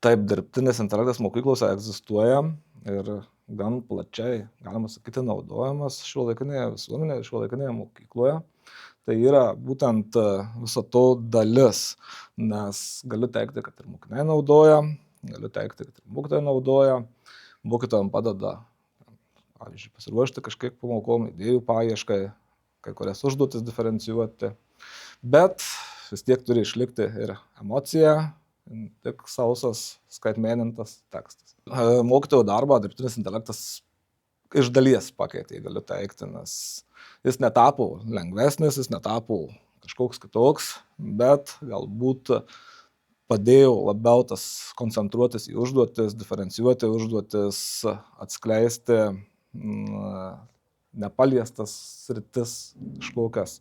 Taip, dirbtinis intelektas mokyklose egzistuoja ir gan plačiai, galima sakyti, naudojamas šiuolaikinėje visuomenėje, šiuolaikinėje mokykloje. Tai yra būtent viso to dalis, nes galiu teikti, kad ir mokiniai naudoja, galiu teikti, kad ir mokytojai naudoja, mokytojams padeda, pavyzdžiui, pasiruošti kažkiek pamokom, idėjų paieškai, kai kurias užduotis diferencijuoti, bet vis tiek turi išlikti ir emocija, tik sausas skaitmenintas tekstas. Mokytojo darbą dirbtinis intelektas iš dalies pakeitė, galiu teikti, nes jis netapo lengvesnis, jis netapo kažkoks kitoks, bet galbūt padėjo labiau tas koncentruotis į užduotis, diferencijuoti užduotis, atskleisti nepaliestas sritis kažkokias.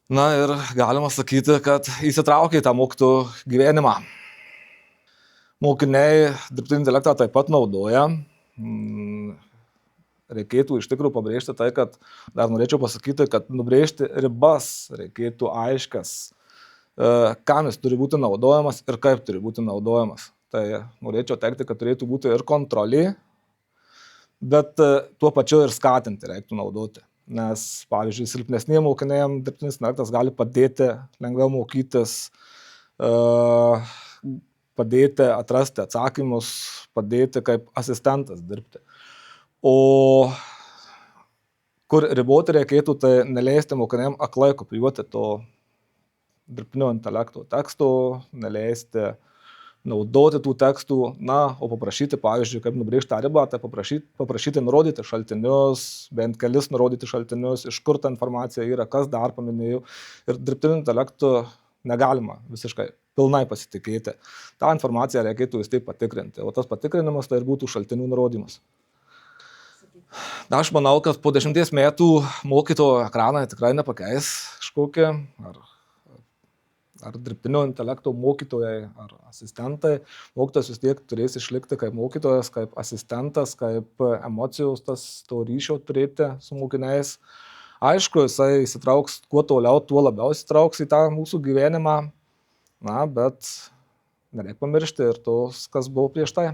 Na ir galima sakyti, kad įsitraukė į tą mokytojų gyvenimą. Mokiniai dirbtinį intelektą taip pat naudoja. Reikėtų iš tikrųjų pabrėžti tai, kad dar norėčiau pasakyti, kad nubrėžti ribas reikėtų aiškias, kam jis turi būti naudojamas ir kaip turi būti naudojamas. Tai norėčiau teikti, kad turėtų būti ir kontrolė, bet tuo pačiu ir skatinti reiktų naudoti. Nes, pavyzdžiui, silpnesniem mokinėjams dirbtinis intelektas gali padėti lengviau mokytis, padėti atrasti atsakymus, padėti kaip asistentas dirbti. O kur riboti reikėtų, tai neleisti mokiniam aklai kopijuoti to dirbtinio intelekto tekstų, neleisti naudoti tų tekstų, o paprašyti, pavyzdžiui, kaip nubrėžti tą ribą, tai paprašyti nurodyti šaltinius, bent kelis nurodyti šaltinius, iš kur ta informacija yra, kas dar paminėjau. Ir dirbtiniu intelektu negalima visiškai pilnai pasitikėti. tą informaciją reikėtų vis tiek patikrinti, o tas patikrinimas tai ir būtų šaltinių nurodymas. Na, aš manau, kad po 10 metų mokytojo ekranai tikrai nepakeis kažkokie, ar dirbtinio intelekto mokytojai, ar asistentai. Mokytojas vis tiek turės išlikti kaip mokytojas, kaip asistentas, kaip emocijos to ryšio turėti su mokiniais. Aišku, jisai įsitrauks kuo toliau, tuo labiau įsitrauks į tą mūsų gyvenimą, bet nereik pamiršti ir tos, kas buvo prieš tai.